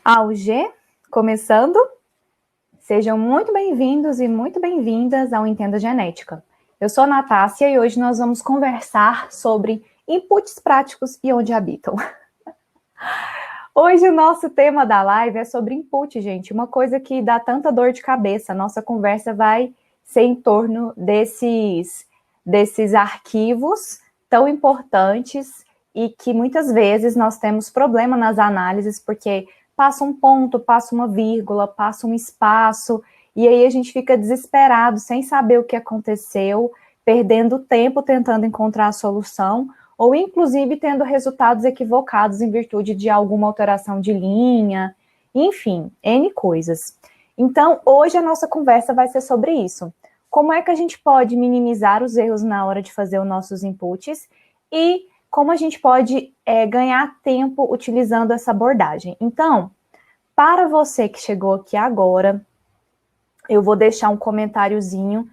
AUG, começando. Sejam muito bem-vindos e muito bem-vindas ao Entenda Genética. Eu sou a Natácia e hoje nós vamos conversar sobre inputs práticos e onde habitam. Hoje o nosso tema da live é sobre input, gente, uma coisa que dá tanta dor de cabeça. A nossa conversa vai ser em torno desses arquivos tão importantes e que muitas vezes nós temos problema nas análises porque passa um ponto, passa uma vírgula, passa um espaço, e aí a gente fica desesperado, sem saber o que aconteceu, perdendo tempo tentando encontrar a solução, ou inclusive tendo resultados equivocados em virtude de alguma alteração de linha, enfim, N coisas. Então, hoje a nossa conversa vai ser sobre isso. Como é que a gente pode minimizar os erros na hora de fazer os nossos inputs e como a gente pode ganhar tempo utilizando essa abordagem. Então, para você que chegou aqui agora, eu vou deixar um comentáriozinho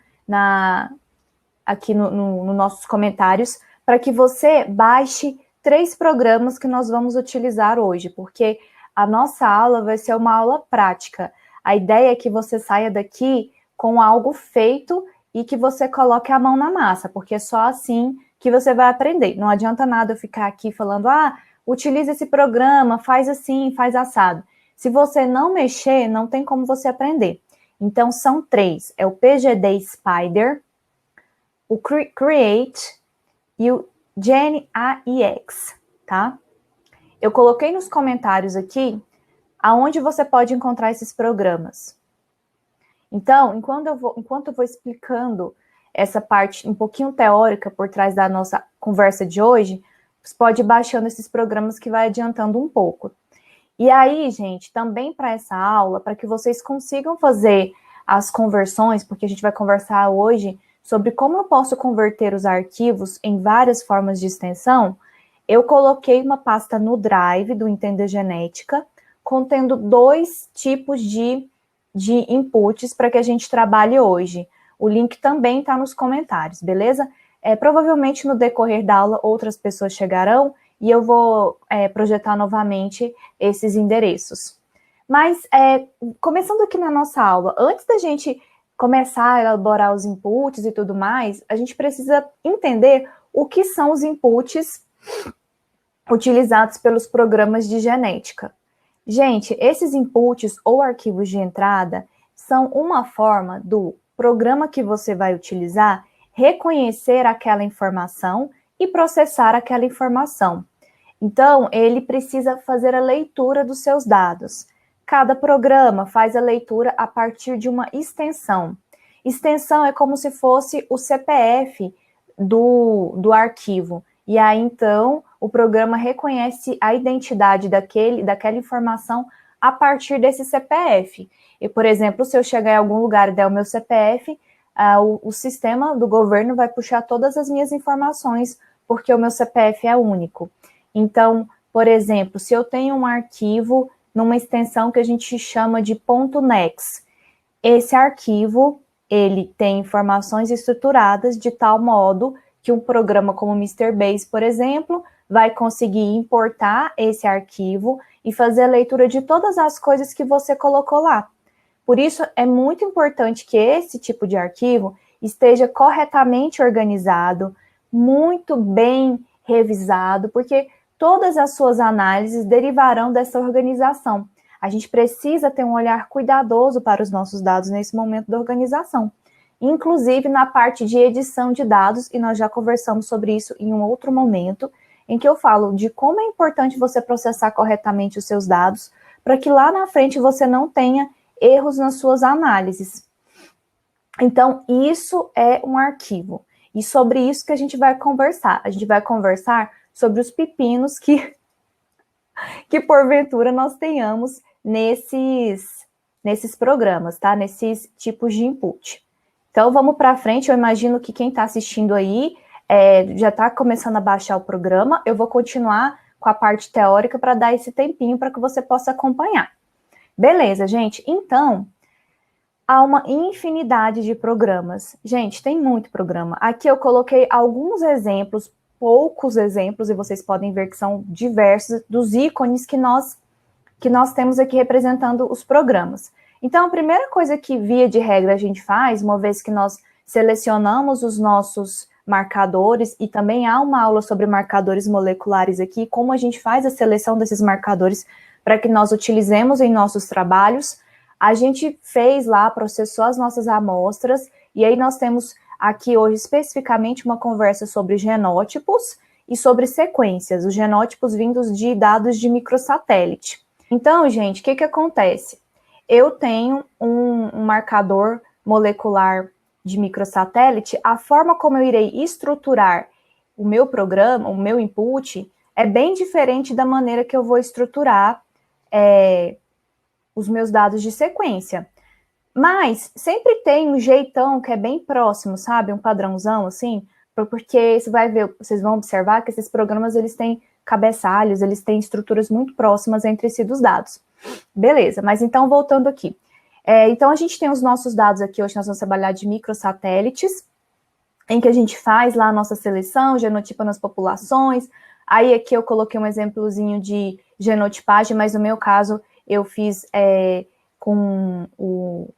aqui nos nossos comentários para que você baixe 3 programas que nós vamos utilizar hoje, porque a nossa aula vai ser uma aula prática. A ideia é que você saia daqui com algo feito e que você coloque a mão na massa, porque é só assim que você vai aprender. Não adianta nada eu ficar aqui falando, utiliza esse programa, faz assim, faz assado. Se você não mexer, não tem como você aprender. Então, são 3. É o PGD Spider, o Create e o GenAIX, tá? Eu coloquei nos comentários aqui aonde você pode encontrar esses programas. Então, enquanto eu vou explicando essa parte um pouquinho teórica por trás da nossa conversa de hoje, você pode ir baixando esses programas que vai adiantando um pouco. E aí, gente, também para essa aula, para que vocês consigam fazer as conversões, porque a gente vai conversar hoje sobre como eu posso converter os arquivos em várias formas de extensão, eu coloquei uma pasta no Drive do Entender Genética, contendo 2 tipos de inputs para que a gente trabalhe hoje. O link também está nos comentários, beleza? Provavelmente no decorrer da aula outras pessoas chegarão e eu vou projetar novamente esses endereços. Mas, começando aqui na nossa aula, antes da gente começar a elaborar os inputs e tudo mais, a gente precisa entender o que são os inputs utilizados pelos programas de genética. Gente, esses inputs ou arquivos de entrada são uma forma do programa que você vai utilizar reconhecer aquela informação e processar aquela informação. Então, ele precisa fazer a leitura dos seus dados. Cada programa faz a leitura a partir de uma extensão. Extensão é como se fosse o CPF do arquivo. E aí, então, o programa reconhece a identidade daquela informação a partir desse CPF. E, por exemplo, se eu chegar em algum lugar e der o meu CPF, o sistema do governo vai puxar todas as minhas informações, porque o meu CPF é único. Então, por exemplo, se eu tenho um arquivo numa extensão que a gente chama de .nex, esse arquivo, ele tem informações estruturadas de tal modo que um programa como o MrBase, por exemplo, vai conseguir importar esse arquivo e fazer a leitura de todas as coisas que você colocou lá. Por isso, é muito importante que esse tipo de arquivo esteja corretamente organizado, muito bem revisado, porque todas as suas análises derivarão dessa organização. A gente precisa ter um olhar cuidadoso para os nossos dados nesse momento da organização, inclusive na parte de edição de dados, e nós já conversamos sobre isso em um outro momento, em que eu falo de como é importante você processar corretamente os seus dados, para que lá na frente você não tenha erros nas suas análises. Então, isso é um arquivo, e sobre isso que a gente vai conversar. A gente vai conversar sobre os pepinos que porventura nós tenhamos nesses programas, tá? Nesses tipos de input. Então, vamos para frente. Eu imagino que quem está assistindo aí já está começando a baixar o programa. Eu vou continuar com a parte teórica para dar esse tempinho para que você possa acompanhar. Beleza, gente? Então, há uma infinidade de programas. Gente, tem muito programa. Aqui eu coloquei alguns exemplos, poucos exemplos, e vocês podem ver que são diversos, dos ícones que nós que nós temos aqui representando os programas. Então, a primeira coisa que, via de regra, a gente faz, uma vez que nós selecionamos os nossos marcadores, e também há uma aula sobre marcadores moleculares aqui, como a gente faz a seleção desses marcadores para que nós utilizemos em nossos trabalhos. A gente fez lá, processou as nossas amostras, e aí nós temos aqui hoje especificamente uma conversa sobre genótipos e sobre sequências, os genótipos vindos de dados de microsatélite. Então, gente, o que acontece? Eu tenho um marcador molecular de microsatélite, a forma como eu irei estruturar o meu programa, o meu input, é bem diferente da maneira que eu vou estruturar os meus dados de sequência. Mas sempre tem um jeitão que é bem próximo, sabe? Um padrãozão, assim, porque você vai ver, vocês vão observar que esses programas, eles têm cabeçalhos, eles têm estruturas muito próximas entre si dos dados. Beleza, mas então, voltando aqui. Então, a gente tem os nossos dados aqui, hoje nós vamos trabalhar de microsatélites, em que a gente faz lá a nossa seleção, genotipa nas populações. Aí aqui eu coloquei um exemplozinho de genotipagem, mas no meu caso eu fiz com o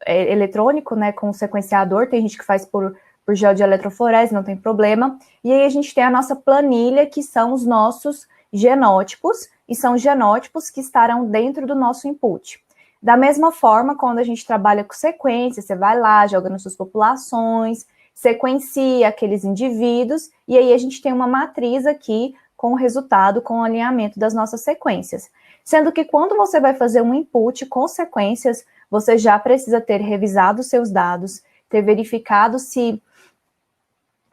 eletrônico, né, com o sequenciador. Tem gente que faz por gel de eletroforese, não tem problema. E aí a gente tem a nossa planilha, que são os nossos genótipos, e são genótipos que estarão dentro do nosso input. Da mesma forma, quando a gente trabalha com sequência, você vai lá, joga nas suas populações, sequencia aqueles indivíduos, e aí a gente tem uma matriz aqui com o resultado, com o alinhamento das nossas sequências. Sendo que quando você vai fazer um input com sequências, você já precisa ter revisado os seus dados, ter verificado se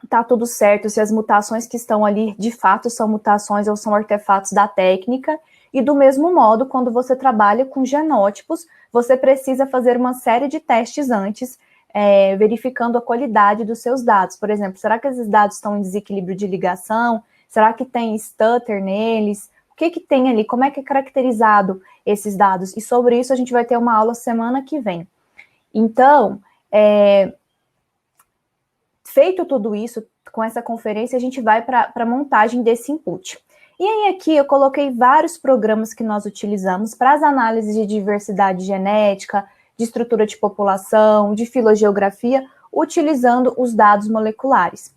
está tudo certo, se as mutações que estão ali de fato são mutações ou são artefatos da técnica. E do mesmo modo, quando você trabalha com genótipos, você precisa fazer uma série de testes antes, verificando a qualidade dos seus dados. Por exemplo, será que esses dados estão em desequilíbrio de ligação? Será que tem stutter neles? O que tem ali? Como é que é caracterizado esses dados? E sobre isso a gente vai ter uma aula semana que vem. Então, feito tudo isso, com essa conferência, a gente vai para a montagem desse input. E aí aqui eu coloquei vários programas que nós utilizamos para as análises de diversidade genética, de estrutura de população, de filogeografia, utilizando os dados moleculares.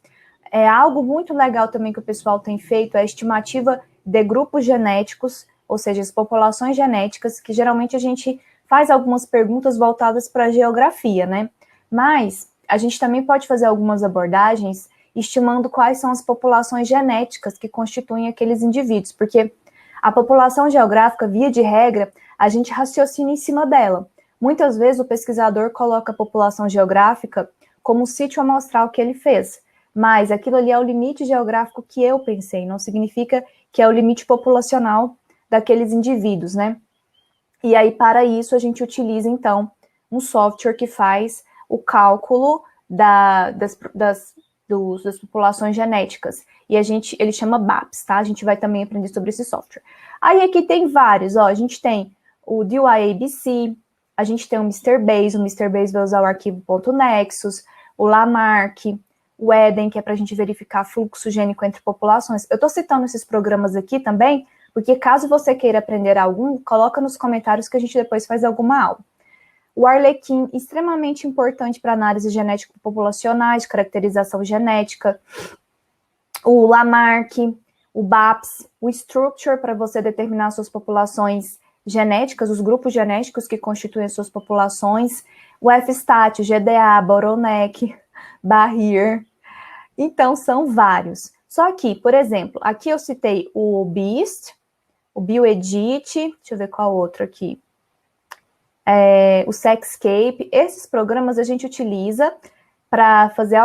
Algo muito legal também que o pessoal tem feito é a estimativa de grupos genéticos, ou seja, as populações genéticas, que geralmente a gente faz algumas perguntas voltadas para a geografia, né? Mas a gente também pode fazer algumas abordagens estimando quais são as populações genéticas que constituem aqueles indivíduos, porque a população geográfica, via de regra, a gente raciocina em cima dela. Muitas vezes o pesquisador coloca a população geográfica como o sítio amostral que ele fez, mas aquilo ali é o limite geográfico que eu pensei, não significa que é o limite populacional daqueles indivíduos, né? E aí, para isso, a gente utiliza, então, um software que faz o cálculo das populações genéticas. E ele chama BAPS, tá? A gente vai também aprender sobre esse software. Aí aqui tem vários, ó. A gente tem o DYABC, a gente tem o MrBase. O MrBase vai usar o arquivo .nexus, o Lamarck, o Eden, que é para a gente verificar fluxo gênico entre populações. Eu estou citando esses programas aqui também, porque caso você queira aprender algum, coloca nos comentários que a gente depois faz alguma aula. O Arlequim, extremamente importante para análise genética populacionais, caracterização genética. O Lamarck, o BAPS, o Structure, para você determinar suas populações genéticas, os grupos genéticos que constituem suas populações. O FSTAT, o GDA, Bottleneck, Barrier. Então, são vários. Só que, por exemplo, aqui eu citei o BEAST, o BioEdit, deixa eu ver qual outro aqui. O Sexscape. Esses programas a gente utiliza para fazer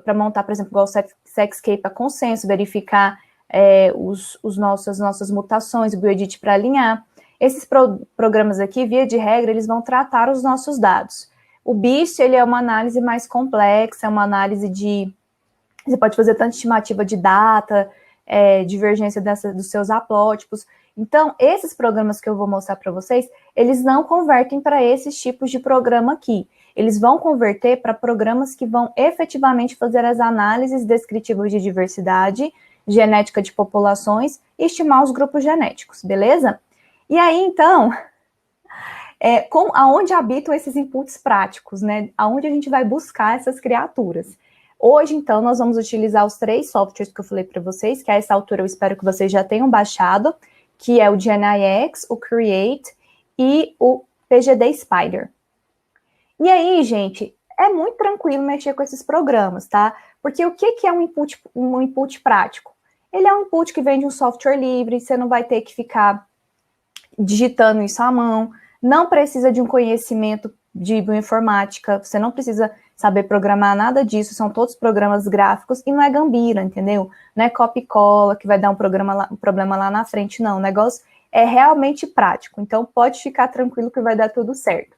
para montar, por exemplo, igual o Sexscape a consenso, verificar as nossas mutações, o BioEdit para alinhar. Esses programas aqui, via de regra, eles vão tratar os nossos dados. O BEAST, ele é uma análise mais complexa, é uma análise você pode fazer tanto estimativa de data, divergência dos seus haplótipos. Então, esses programas que eu vou mostrar para vocês, eles não convertem para esses tipos de programa aqui. Eles vão converter para programas que vão efetivamente fazer as análises descritivas de diversidade, genética de populações e estimar os grupos genéticos, beleza? E aí, então, aonde habitam esses inputs práticos, né? Aonde a gente vai buscar essas criaturas. Hoje, então, nós vamos utilizar os 3 softwares que eu falei para vocês, que a essa altura eu espero que vocês já tenham baixado, que é o GenIX, o Create e o PGD Spider. E aí, gente, é muito tranquilo mexer com esses programas, tá? Porque o que é um input prático? Ele é um input que vem de um software livre, você não vai ter que ficar digitando isso à mão, não precisa de um conhecimento de bioinformática, você não precisa saber programar nada disso, são todos programas gráficos e não é gambira, entendeu? Não é copia e cola que vai dar um problema lá na frente, não. O negócio é realmente prático, então pode ficar tranquilo que vai dar tudo certo.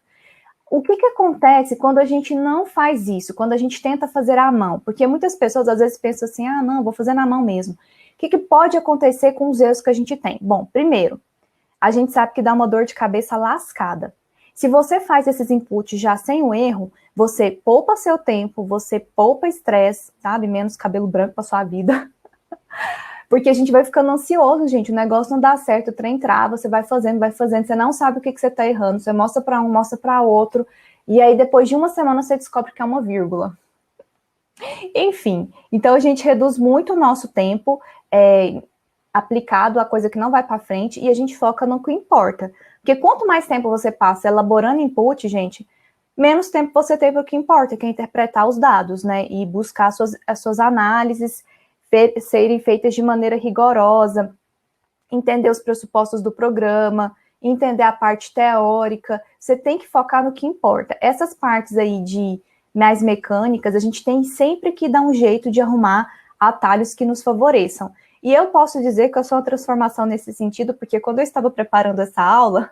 O que acontece quando a gente não faz isso, quando a gente tenta fazer à mão? Porque muitas pessoas às vezes pensam assim, ah, não, vou fazer na mão mesmo. O que pode acontecer com os erros que a gente tem? Bom, primeiro, a gente sabe que dá uma dor de cabeça lascada. Se você faz esses inputs já sem o erro, você poupa seu tempo, você poupa estresse, sabe? Menos cabelo branco para sua vida. Porque a gente vai ficando ansioso, gente. O negócio não dá certo, o trem trava, você vai fazendo, você não sabe o que você está errando, você mostra para um, mostra para outro, e aí depois de uma semana você descobre que é uma vírgula. Enfim, então a gente reduz muito o nosso tempo aplicado a coisa que não vai para frente e a gente foca no que importa. Porque quanto mais tempo você passa elaborando input, gente, menos tempo você tem para o que importa, que é interpretar os dados, né? E buscar as suas análises serem feitas de maneira rigorosa, entender os pressupostos do programa, entender a parte teórica. Você tem que focar no que importa. Essas partes aí de mais mecânicas, a gente tem sempre que dar um jeito de arrumar atalhos que nos favoreçam. E eu posso dizer que eu sou uma transformação nesse sentido, porque quando eu estava preparando essa aula,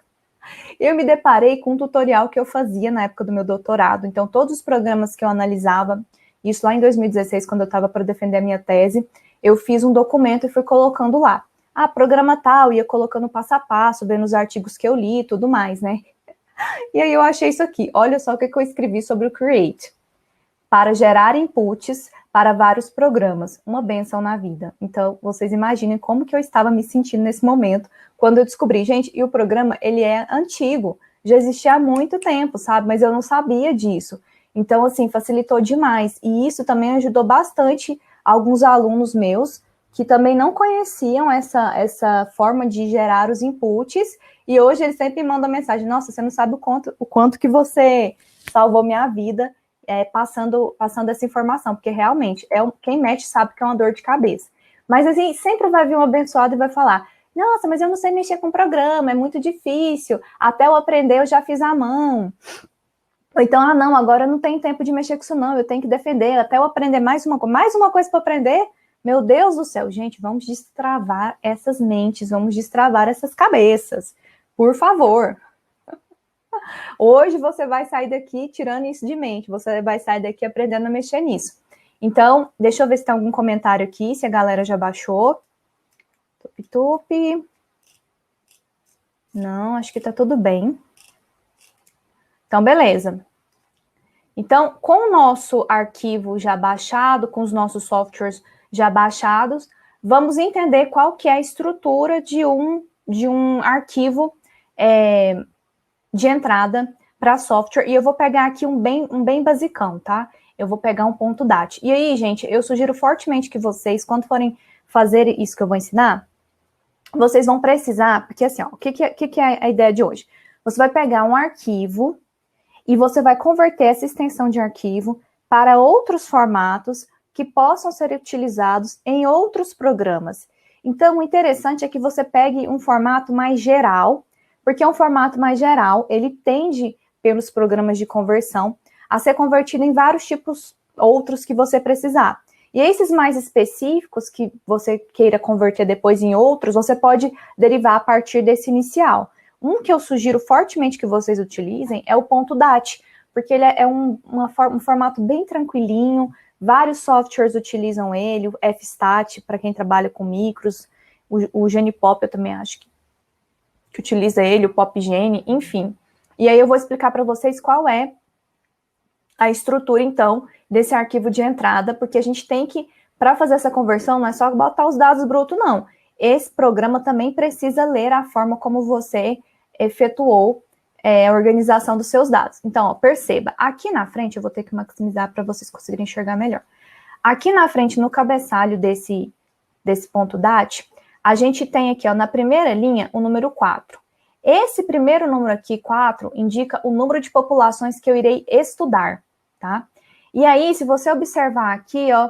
eu me deparei com um tutorial que eu fazia na época do meu doutorado. Então, todos os programas que eu analisava, isso lá em 2016, quando eu estava para defender a minha tese, eu fiz um documento e fui colocando lá. Ah, programa tal, ia colocando passo a passo, vendo os artigos que eu li e tudo mais, né? E aí eu achei isso aqui. Olha só o que eu escrevi sobre o Create. Para gerar inputs para vários programas. Uma benção na vida. Então, vocês imaginem como que eu estava me sentindo nesse momento, quando eu descobri, gente, e o programa, ele é antigo, já existia há muito tempo, sabe? Mas eu não sabia disso. Então, assim, facilitou demais. E isso também ajudou bastante alguns alunos meus, que também não conheciam essa forma de gerar os inputs, e hoje eles sempre me mandam mensagem, nossa, você não sabe o quanto que você salvou minha vida, passando essa informação, porque realmente, quem mexe sabe que é uma dor de cabeça. Mas, assim, sempre vai vir um abençoado e vai falar, nossa, mas eu não sei mexer com programa, é muito difícil, até eu aprender eu já fiz à mão. Ou então, ah, não, agora eu não tenho tempo de mexer com isso não, eu tenho que defender, até eu aprender mais uma coisa para aprender. Meu Deus do céu, gente, vamos destravar essas mentes, vamos destravar essas cabeças, por favor. Hoje você vai sair daqui tirando isso de mente, você vai sair daqui aprendendo a mexer nisso. Então, deixa eu ver se tem algum comentário aqui, se a galera já baixou. Tupi. Não, acho que tá tudo bem. Então, beleza. Então, com o nosso arquivo já baixado, com os nossos softwares já baixados, vamos entender qual que é a estrutura de um arquivo de entrada para software. E eu vou pegar aqui um bem basicão, tá? Eu vou pegar um .dat. E aí, gente, eu sugiro fortemente que vocês, quando forem fazer isso que eu vou ensinar, vocês vão precisar, porque assim, ó, o que é a ideia de hoje? Você vai pegar um arquivo e você vai converter essa extensão de arquivo para outros formatos que possam ser utilizados em outros programas. Então, o interessante é que você pegue um formato mais geral, porque um formato mais geral, ele tende, pelos programas de conversão, a ser convertido em vários tipos outros que você precisar. E esses mais específicos, que você queira converter depois em outros, você pode derivar a partir desse inicial. Um que eu sugiro fortemente que vocês utilizem é o .dat, porque ele é um formato bem tranquilinho, vários softwares utilizam ele, o FStat, para quem trabalha com micros, o Genipop eu também acho que utiliza ele, o PopGene, enfim. E aí eu vou explicar para vocês qual é a estrutura, então, desse arquivo de entrada, porque a gente tem que, para fazer essa conversão, não é só botar os dados brutos, não. esse programa também precisa ler a forma como você efetuou a organização dos seus dados. Então, ó, perceba, aqui na frente, eu vou ter que maximizar para vocês conseguirem enxergar melhor. Aqui na frente, no cabeçalho desse ponto DAT, a gente tem aqui, ó, na primeira linha, o número 4. Esse primeiro número aqui, 4, indica o número de populações que eu irei estudar, tá? E aí, se você observar aqui, ó,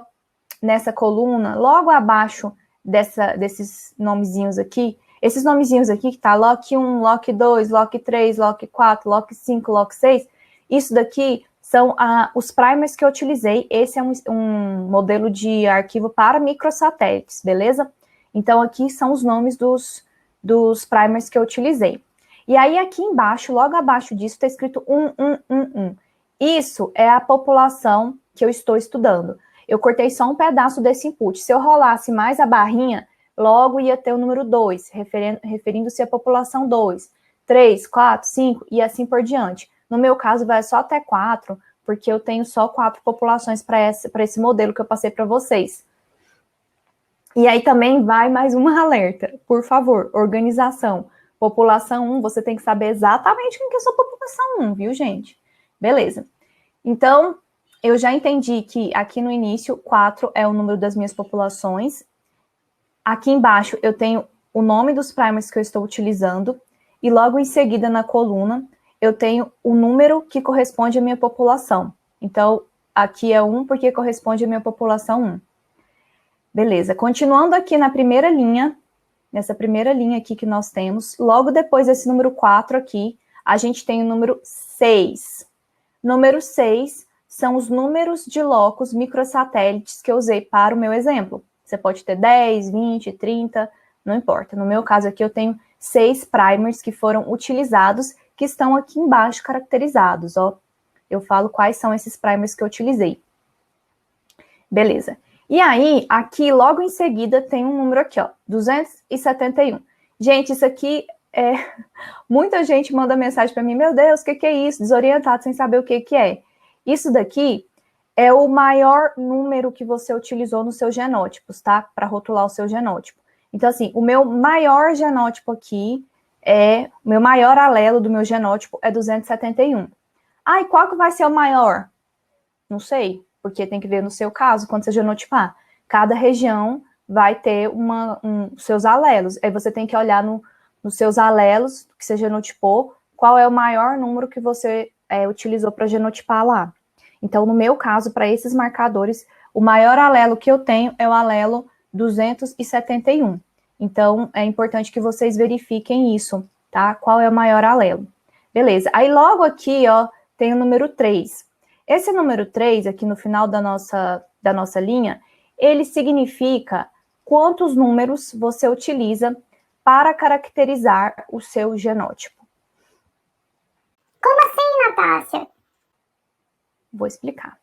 nessa coluna, logo abaixo desses nomezinhos aqui, esses nomezinhos aqui que tá Lock 1, Lock 2, Lock 3, Lock 4, Lock 5, Lock 6, isso daqui são os primers que eu utilizei. Esse é um modelo de arquivo para microsatélites, beleza? Então, aqui são os nomes dos primers que eu utilizei. E aí, aqui embaixo, logo abaixo disso, está escrito 1111. Isso é a população que eu estou estudando. Eu cortei só um pedaço desse input. Se eu rolasse mais a barrinha, logo ia ter o número 2, referindo-se à população 2, 3, 4, 5 e assim por diante. No meu caso, vai só até 4, porque eu tenho só 4 populações para esse modelo que eu passei para vocês. E aí também vai mais uma alerta. Por favor, organização. População 1, você tem que saber exatamente quem que é a sua população 1, viu, gente? Beleza. Então, eu já entendi que aqui no início, 4 é o número das minhas populações. Aqui embaixo eu tenho o nome dos primers que eu estou utilizando. E logo em seguida, na coluna, eu tenho o número que corresponde à minha população. Então, aqui é 1 porque corresponde à minha população 1. Beleza. Continuando aqui na primeira linha, nessa primeira linha aqui que nós temos, logo depois desse número 4 aqui, a gente tem o número 6. Número 6 são os números de locos microsatélites que eu usei para o meu exemplo. Você pode ter 10, 20, 30, não importa. No meu caso aqui eu tenho 6 primers que foram utilizados, que estão aqui embaixo caracterizados, ó. Eu falo quais são esses primers que eu utilizei. Beleza. E aí, aqui logo em seguida tem um número aqui, ó, 271. Gente, isso aqui é... Muita gente manda mensagem para mim, meu Deus, o que é isso? Desorientado, sem saber o que é. Isso daqui é o maior número que você utilizou nos seus genótipos, tá? Para rotular o seu genótipo. Então, assim, o meu maior genótipo aqui o meu maior alelo do meu genótipo é 271. Ah, e qual que vai ser o maior? Não sei, porque tem que ver no seu caso, quando você genotipar. Cada região vai ter seus alelos. Aí você tem que olhar nos seus alelos que você genotipou, qual é o maior número que você utilizou para genotipar lá. Então, no meu caso, para esses marcadores, o maior alelo que eu tenho é o alelo 271. Então, é importante que vocês verifiquem isso, tá? Qual é o maior alelo. Beleza. Aí, logo aqui, ó, tem o número 3. Esse número 3, aqui no final da nossa linha, ele significa quantos números você utiliza para caracterizar o seu genótipo. Como assim, Natácia? Vou explicar.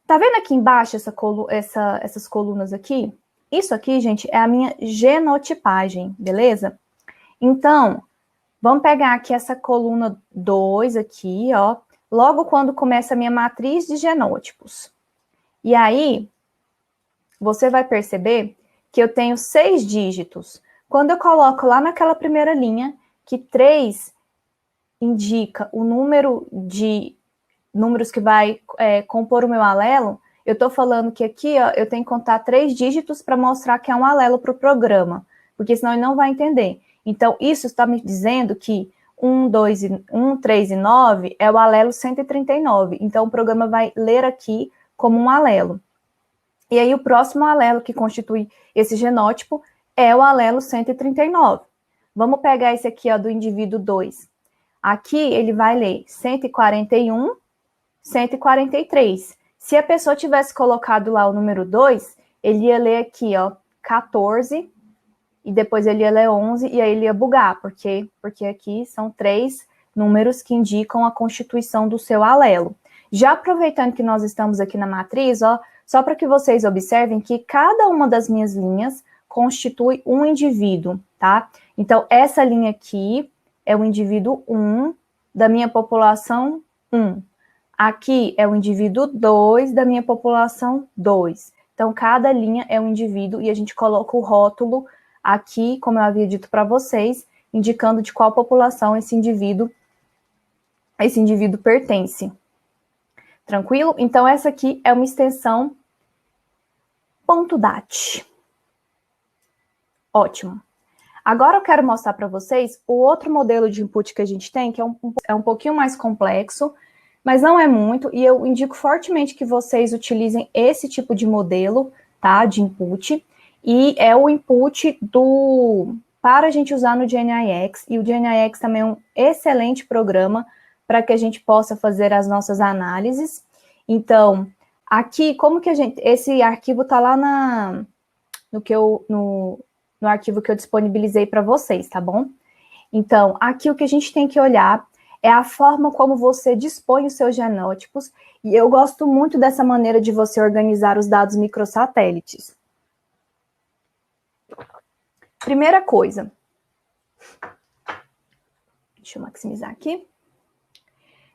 Tá vendo aqui embaixo essas colunas aqui? Isso aqui, gente, é a minha genotipagem, beleza? Então, vamos pegar aqui essa coluna 2 aqui, ó, logo quando começa a minha matriz de genótipos. E aí, você vai perceber que eu tenho 6 dígitos. Quando eu coloco lá naquela primeira linha, que 3 indica o número de números que vai compor o meu alelo, eu estou falando que aqui, ó, eu tenho que contar 3 dígitos para mostrar que é um alelo para o programa, porque senão ele não vai entender. Então, isso está me dizendo que 1, 3 e 9 é o alelo 139. Então, o programa vai ler aqui como um alelo. E aí, o próximo alelo que constitui esse genótipo é o alelo 139. Vamos pegar esse aqui, ó, do indivíduo 2. Aqui, ele vai ler 141, 143. Se a pessoa tivesse colocado lá o número 2, ele ia ler aqui, ó, 14, e depois ele ia ler 11, e aí ele ia bugar, porque aqui são 3 números que indicam a constituição do seu alelo. Já aproveitando que nós estamos aqui na matriz, ó, só para que vocês observem que cada uma das minhas linhas constitui um indivíduo, tá? Então, essa linha aqui é o indivíduo 1 da minha população 1. Aqui é o indivíduo 2 da minha população 2. Então, cada linha é um indivíduo e a gente coloca o rótulo aqui, como eu havia dito para vocês, indicando de qual população esse indivíduo pertence. Tranquilo? Então, essa aqui é uma extensão .dat. Ótimo. Agora eu quero mostrar para vocês o outro modelo de input que a gente tem, que é um pouquinho mais complexo, mas não é muito, e eu indico fortemente que vocês utilizem esse tipo de modelo, tá, de input, e é o input para a gente usar no GNIX, e o GNIX também é um excelente programa para que a gente possa fazer as nossas análises. Então, aqui, como que esse arquivo está lá no arquivo que eu disponibilizei para vocês, tá bom? Então, aqui o que a gente tem que olhar é a forma como você dispõe os seus genótipos, e eu gosto muito dessa maneira de você organizar os dados microsatélites. Primeira coisa, deixa eu maximizar aqui.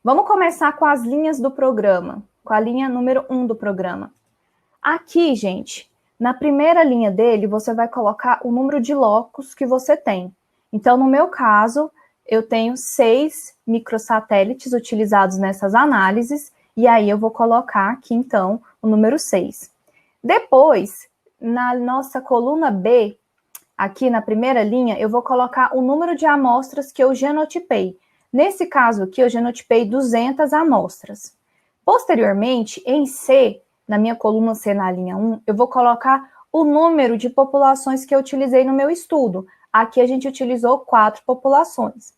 Vamos começar com as linhas do programa, com a linha número 1 do programa. Aqui, gente, na primeira linha dele, você vai colocar o número de locos que você tem. Então, no meu caso, eu tenho 6 microsatélites utilizados nessas análises, e aí eu vou colocar aqui, então, o número 6. Depois, na nossa coluna B, aqui na primeira linha, eu vou colocar o número de amostras que eu genotipei. Nesse caso aqui, eu genotipei 200 amostras. Posteriormente, em C, na minha coluna C, na linha 1, eu vou colocar o número de populações que eu utilizei no meu estudo. Aqui a gente utilizou 4 populações.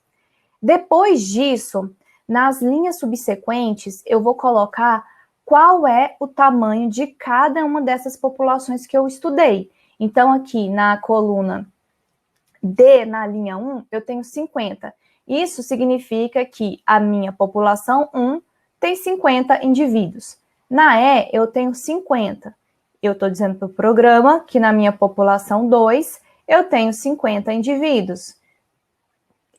Depois disso, nas linhas subsequentes, eu vou colocar qual é o tamanho de cada uma dessas populações que eu estudei. Então, aqui na coluna D, na linha 1, eu tenho 50. Isso significa que a minha população 1 tem 50 indivíduos. Na E, eu tenho 50. Eu estou dizendo para o programa que na minha população 2, eu tenho 50 indivíduos.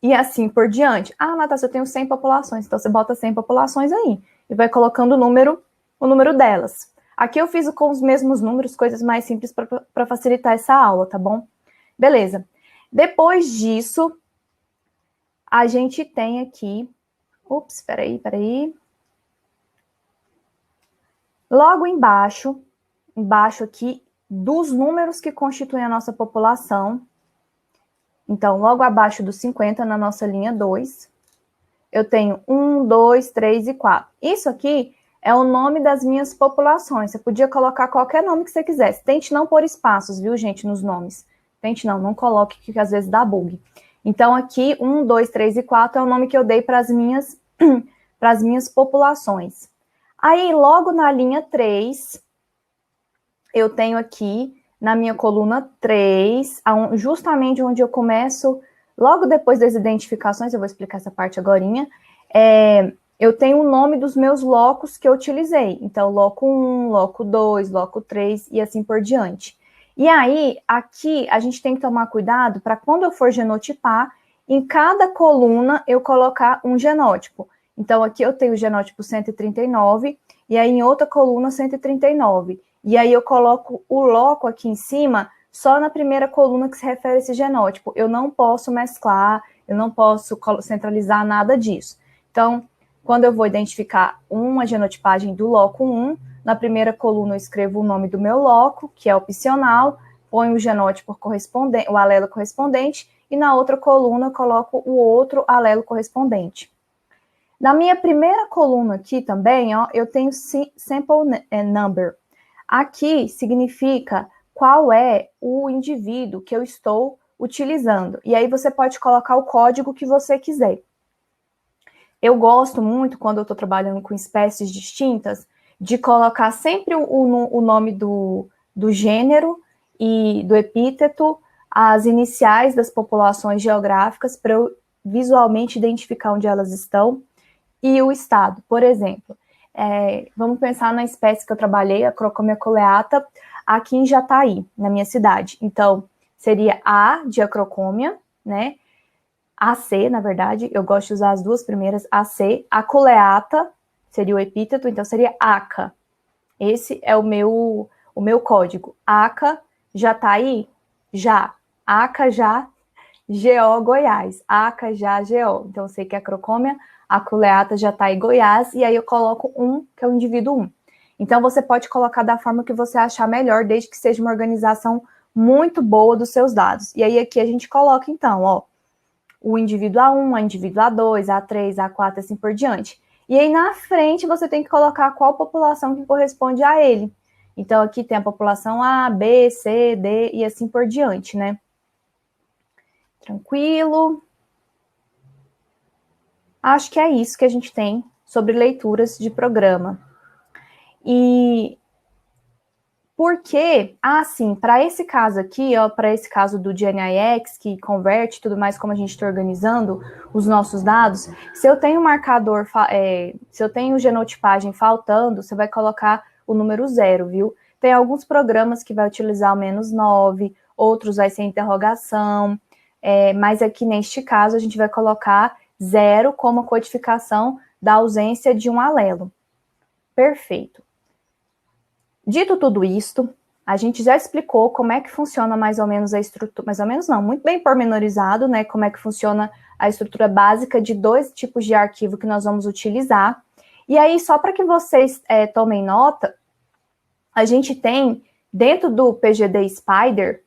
E assim por diante. Ah, Natácia, eu tenho 100 populações. Então, você bota 100 populações aí. E vai colocando o número delas. Aqui eu fiz com os mesmos números, coisas mais simples para facilitar essa aula, tá bom? Beleza. Depois disso, a gente tem aqui... Ups, peraí. Logo embaixo aqui, dos números que constituem a nossa população. Então, logo abaixo dos 50, na nossa linha 2, eu tenho 1, 2, 3 e 4. Isso aqui é o nome das minhas populações. Você podia colocar qualquer nome que você quisesse. Tente não pôr espaços, viu, gente, nos nomes. Tente não coloque, que às vezes dá bug. Então, aqui, 1, 2, 3 e 4 é o nome que eu dei para as minhas populações. Aí, logo na linha 3, eu tenho aqui, na minha coluna 3, justamente onde eu começo, logo depois das identificações, eu vou explicar essa parte agorinha, eu tenho o nome dos meus locos que eu utilizei. Então, loco 1, loco 2, loco 3 e assim por diante. E aí, aqui, a gente tem que tomar cuidado para quando eu for genotipar, em cada coluna eu colocar um genótipo. Então, aqui eu tenho o genótipo 139, e aí em outra coluna 139. E aí eu coloco o loco aqui em cima, só na primeira coluna que se refere a esse genótipo. Eu não posso mesclar, eu não posso centralizar nada disso. Então, quando eu vou identificar uma genotipagem do loco 1, na primeira coluna eu escrevo o nome do meu loco, que é opcional, ponho o genótipo correspondente, o alelo correspondente, e na outra coluna eu coloco o outro alelo correspondente. Na minha primeira coluna aqui também, ó, eu tenho sample number. Aqui significa qual é o indivíduo que eu estou utilizando. E aí você pode colocar o código que você quiser. Eu gosto muito, quando eu estou trabalhando com espécies distintas, de colocar sempre o nome do gênero e do epíteto, as iniciais das populações geográficas, para eu visualmente identificar onde elas estão, e o estado. Por exemplo, vamos pensar na espécie que eu trabalhei, a Acrocomia coleata, aqui em Jataí, na minha cidade. Então, seria A de Acrocomia, né? AC, na verdade, eu gosto de usar as duas primeiras, AC. A coleata seria o epíteto, então seria ACA. Esse é o o meu código ACA já está aí? Já. ACA já, GO Goiás. ACA já, GO. Então, eu sei que a crocômia aculeata já está em Goiás, e aí eu coloco 1, que é o indivíduo 1. Então, você pode colocar da forma que você achar melhor, desde que seja uma organização muito boa dos seus dados. E aí, aqui a gente coloca, então, ó, o indivíduo A1, a indivíduo A2, A3, A4, assim por diante. E aí, na frente, você tem que colocar qual população que corresponde a ele. Então, aqui tem a população A, B, C, D e assim por diante, né? Tranquilo. Acho que é isso que a gente tem sobre leituras de programa. E porque, sim, para esse caso aqui, ó, para esse caso do GNIX, que converte tudo mais, como a gente está organizando os nossos dados, se eu tenho marcador, se eu tenho genotipagem faltando, você vai colocar o número 0, viu? Tem alguns programas que vai utilizar o -9, outros vai ser interrogação, mas aqui neste caso a gente vai colocar 0 como a codificação da ausência de um alelo. Perfeito. Dito tudo isto, a gente já explicou como é que funciona mais ou menos a estrutura, mais ou menos não, muito bem pormenorizado, né, como é que funciona a estrutura básica de 2 tipos de arquivo que nós vamos utilizar. E aí, só para que vocês tomem nota, a gente tem, dentro do PGD Spider,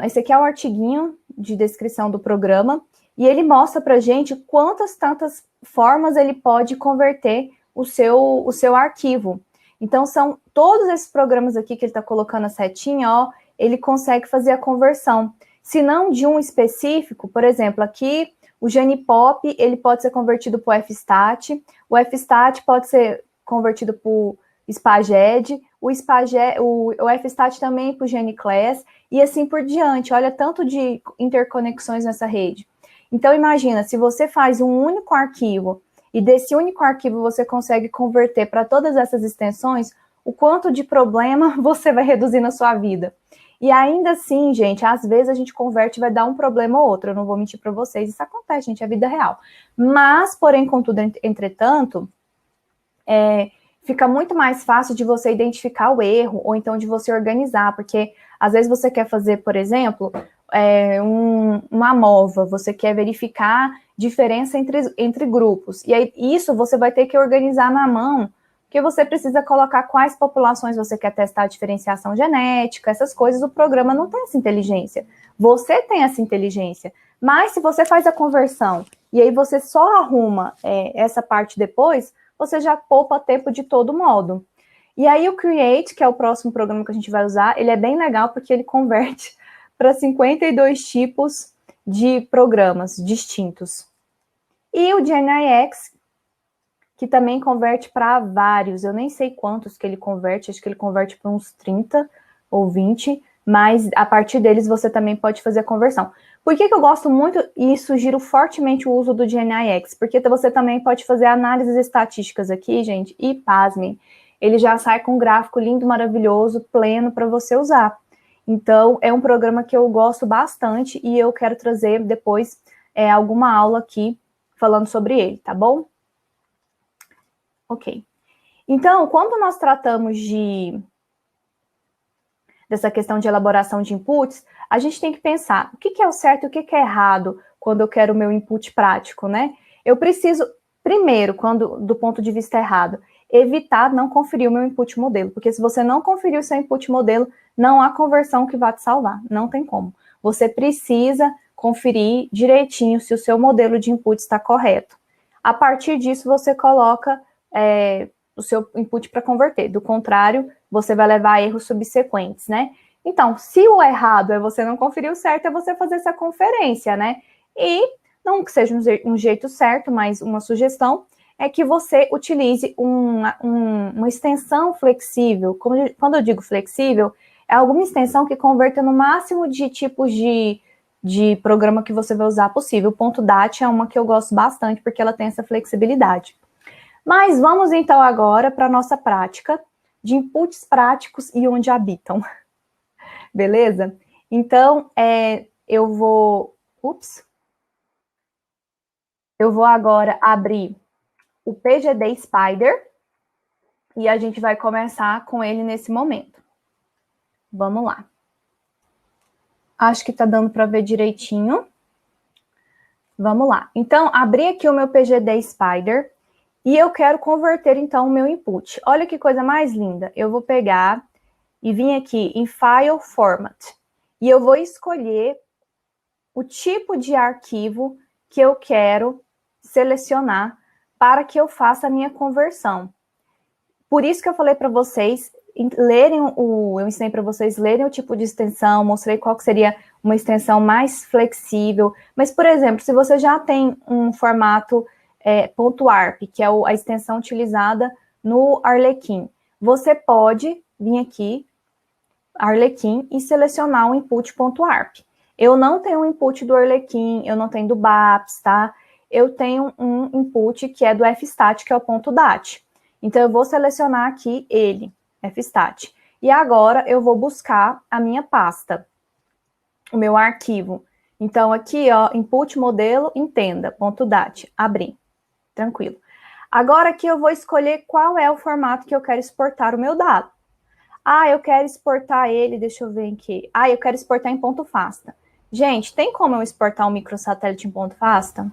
esse aqui é o artiguinho de descrição do programa, e ele mostra para a gente quantas tantas formas ele pode converter o seu arquivo. Então, são todos esses programas aqui que ele está colocando a setinha, ó, ele consegue fazer a conversão. Se não de um específico, por exemplo, aqui o Genipop, ele pode ser convertido para o FStat, o FStat pode ser convertido para o Spaged, o FStat também para o GNClass, e assim por diante. Olha tanto de interconexões nessa rede. Então, imagina, se você faz um único arquivo, e desse único arquivo você consegue converter para todas essas extensões, o quanto de problema você vai reduzir na sua vida. E ainda assim, gente, às vezes a gente converte e vai dar um problema ou outro, eu não vou mentir para vocês, isso acontece, gente, é vida real. Mas, porém, contudo, entretanto, fica muito mais fácil de você identificar o erro, ou então de você organizar, porque às vezes você quer fazer, por exemplo, uma MOVA, você quer verificar diferença entre grupos, e aí isso você vai ter que organizar na mão, porque você precisa colocar quais populações você quer testar a diferenciação genética, essas coisas, o programa não tem essa inteligência, você tem essa inteligência, mas se você faz a conversão, e aí você só arruma essa parte depois, você já poupa tempo de todo modo. E aí o Create, que é o próximo programa que a gente vai usar, ele é bem legal porque ele converte para 52 tipos de programas distintos. E o GNIX, que também converte para vários, eu nem sei quantos que ele converte, acho que ele converte para uns 30 ou 20, mas a partir deles você também pode fazer a conversão. Por que eu gosto muito e sugiro fortemente o uso do GNIX? Porque você também pode fazer análises estatísticas aqui, gente, e pasmem, ele já sai com um gráfico lindo, maravilhoso, pleno para você usar. Então, é um programa que eu gosto bastante e eu quero trazer depois alguma aula aqui falando sobre ele, tá bom? Ok. Então, quando nós tratamos dessa questão de elaboração de inputs, a gente tem que pensar o que é o certo e o que é errado quando eu quero o meu input prático, né? Eu preciso, primeiro, do ponto de vista errado, evitar não conferir o meu input modelo, porque se você não conferir o seu input modelo, não há conversão que vá te salvar, não tem como. Você precisa conferir direitinho se o seu modelo de input está correto. A partir disso, você coloca o seu input para converter. Do contrário, você vai levar a erros subsequentes, né? Então, se o errado é você não conferir o certo, é você fazer essa conferência, né? E, não que seja um jeito certo, mas uma sugestão, é que você utilize uma extensão flexível. Quando eu digo flexível, é alguma extensão que converta no máximo de tipos de programa que você vai usar possível. O .dat é uma que eu gosto bastante, porque ela tem essa flexibilidade. Mas vamos então agora para a nossa prática de inputs práticos e onde habitam. Beleza? Então, eu vou agora abrir o PGD Spider. E a gente vai começar com ele nesse momento. Vamos lá. Acho que tá dando para ver direitinho. Vamos lá. Então, abri aqui o meu PGD Spider e eu quero converter, então, o meu input. Olha que coisa mais linda. Eu vou pegar e vir aqui em File Format. E eu vou escolher o tipo de arquivo que eu quero selecionar para que eu faça a minha conversão. Por isso que eu falei para vocês lerem eu ensinei para vocês lerem o tipo de extensão, mostrei qual que seria uma extensão mais flexível. Mas, por exemplo, se você já tem um formato .arp, que é a extensão utilizada no Arlequim, você pode vir aqui, Arlequim, e selecionar o input.arp. Eu não tenho um input do Arlequim, eu não tenho do BAPS, tá? Eu tenho um input que é do fstat, que é o .dat. Então, eu vou selecionar aqui ele, fstat. E agora, eu vou buscar a minha pasta, o meu arquivo. Então, aqui, ó, input modelo, entenda, .dat, abrir. Tranquilo. Agora, aqui eu vou escolher qual é o formato que eu quero exportar o meu dado. Ah, eu quero exportar ele, deixa eu ver aqui. Ah, eu quero exportar em .fasta. Gente, tem como eu exportar um microsatélite em .fasta?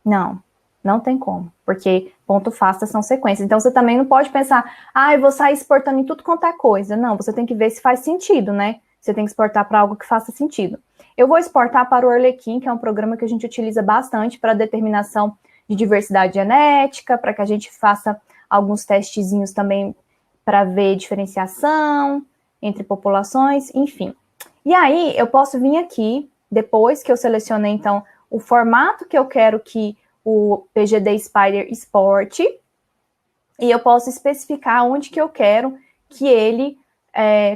Não, não tem como, porque .fasta são sequências. Então, você também não pode pensar, ah, eu vou sair exportando em tudo quanto é coisa. Não, você tem que ver se faz sentido, né? Você tem que exportar para algo que faça sentido. Eu vou exportar para o Arlequim, que é um programa que a gente utiliza bastante para determinação de diversidade genética, para que a gente faça alguns testezinhos também para ver diferenciação entre populações, enfim. E aí, eu posso vir aqui, depois que eu selecionei, então, o formato que eu quero que o PGD Spider exporte, e eu posso especificar onde que eu quero que ele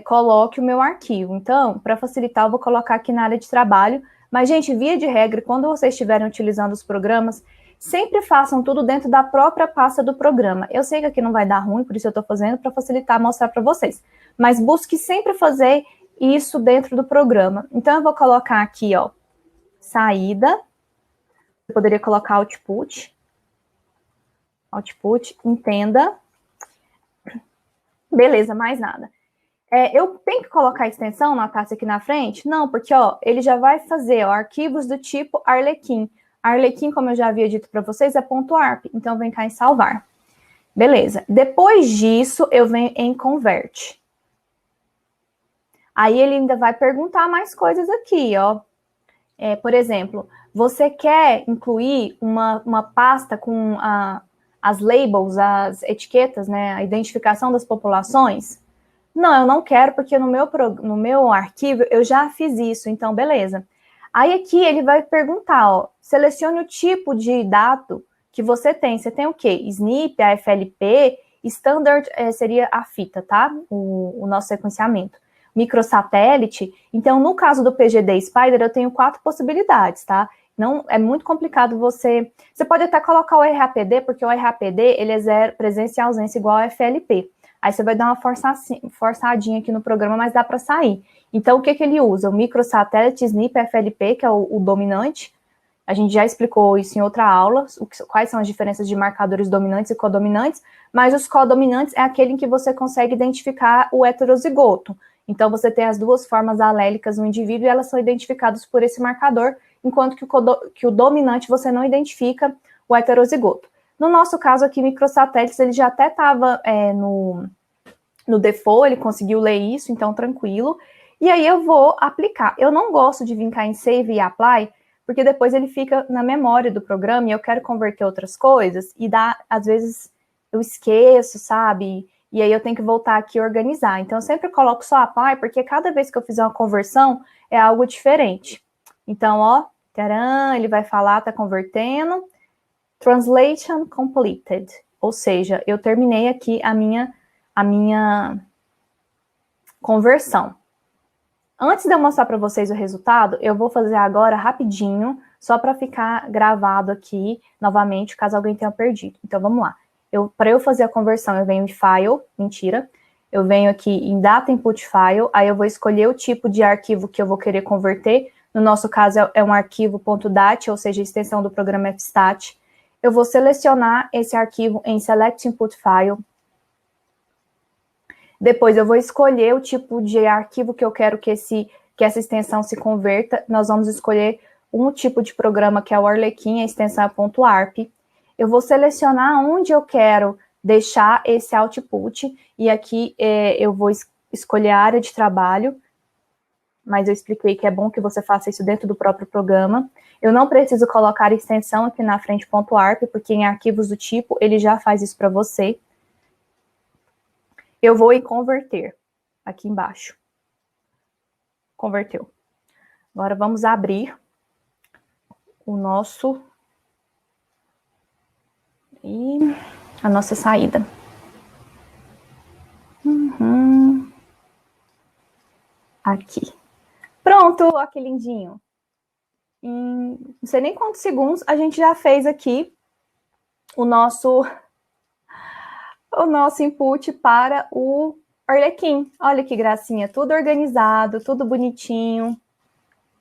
coloque o meu arquivo. Então, para facilitar, eu vou colocar aqui na área de trabalho, mas, gente, via de regra, quando vocês estiverem utilizando os programas, sempre façam tudo dentro da própria pasta do programa. Eu sei que aqui não vai dar ruim, por isso eu estou fazendo para facilitar, mostrar para vocês. Mas busque sempre fazer isso dentro do programa. Então, eu vou colocar aqui, ó, saída. Eu poderia colocar output. Output, entenda. Beleza, mais nada. Eu tenho que colocar a extensão, Natácia, aqui na frente? Não, porque, ó, ele já vai fazer, ó, arquivos do tipo Arlequim. Arlequim, como eu já havia dito para vocês, é .arp. Então, vem cá em salvar. Beleza. Depois disso, eu venho em convert. Aí, ele ainda vai perguntar mais coisas aqui, ó. Por exemplo, você quer incluir uma pasta com as labels, as etiquetas, né, a identificação das populações? Não, eu não quero, porque no meu arquivo eu já fiz isso, então beleza. Aí aqui ele vai perguntar, ó, selecione o tipo de dado que você tem. Você tem o quê? SNP, AFLP, Standard seria a fita, tá? O nosso sequenciamento. Microsatélite. Então, no caso do PGD Spider, eu tenho 4 possibilidades, tá? Não, é muito complicado você pode até colocar o RAPD, porque o RAPD, ele é zero, presença e ausência igual ao FLP. Aí você vai dar uma forçadinha aqui no programa, mas dá para sair. Então, o que ele usa? O microsatélite SNP FLP, que é o dominante. A gente já explicou isso em outra aula, quais são as diferenças de marcadores dominantes e codominantes, mas os codominantes é aquele em que você consegue identificar o heterozigoto. Então, você tem as duas formas alélicas no indivíduo e elas são identificadas por esse marcador, enquanto que o dominante você não identifica o heterozigoto. No nosso caso aqui, microsatélites, ele já até estava no default, ele conseguiu ler isso, então tranquilo. E aí eu vou aplicar. Eu não gosto de vir cá em Save e Apply, porque depois ele fica na memória do programa e eu quero converter outras coisas e às vezes eu esqueço, sabe? E aí eu tenho que voltar aqui e organizar. Então eu sempre coloco só Apply, porque cada vez que eu fizer uma conversão é algo diferente. Então, ó, taran, ele vai falar, tá convertendo. Translation completed. Ou seja, eu terminei aqui a minha conversão. Antes de eu mostrar para vocês o resultado, eu vou fazer agora rapidinho, só para ficar gravado aqui novamente, caso alguém tenha perdido. Então, vamos lá. Para eu fazer a conversão, eu venho em File, mentira. Eu venho aqui em Data Input File, aí eu vou escolher o tipo de arquivo que eu vou querer converter. No nosso caso, é um arquivo .dat, ou seja, a extensão do programa fstat. eu vou selecionar esse arquivo em Select Input File. Depois eu vou escolher o tipo de arquivo que eu quero que essa extensão se converta. Nós vamos escolher um tipo de programa que é o Arlequim, a extensão é .arp. Eu vou selecionar onde eu quero deixar esse output, e aqui eu vou escolher a área de trabalho, mas eu expliquei que é bom que você faça isso dentro do próprio programa. Eu não preciso colocar extensão aqui na frente .arp, porque em arquivos do tipo, ele já faz isso para você. Eu vou em converter, aqui embaixo. Converteu. Agora vamos abrir o nosso... e a nossa saída. Aqui. Pronto, olha que lindinho. Em não sei nem quantos segundos a gente já fez aqui o nosso input para o Arlequim. Olha que gracinha, tudo organizado, tudo bonitinho.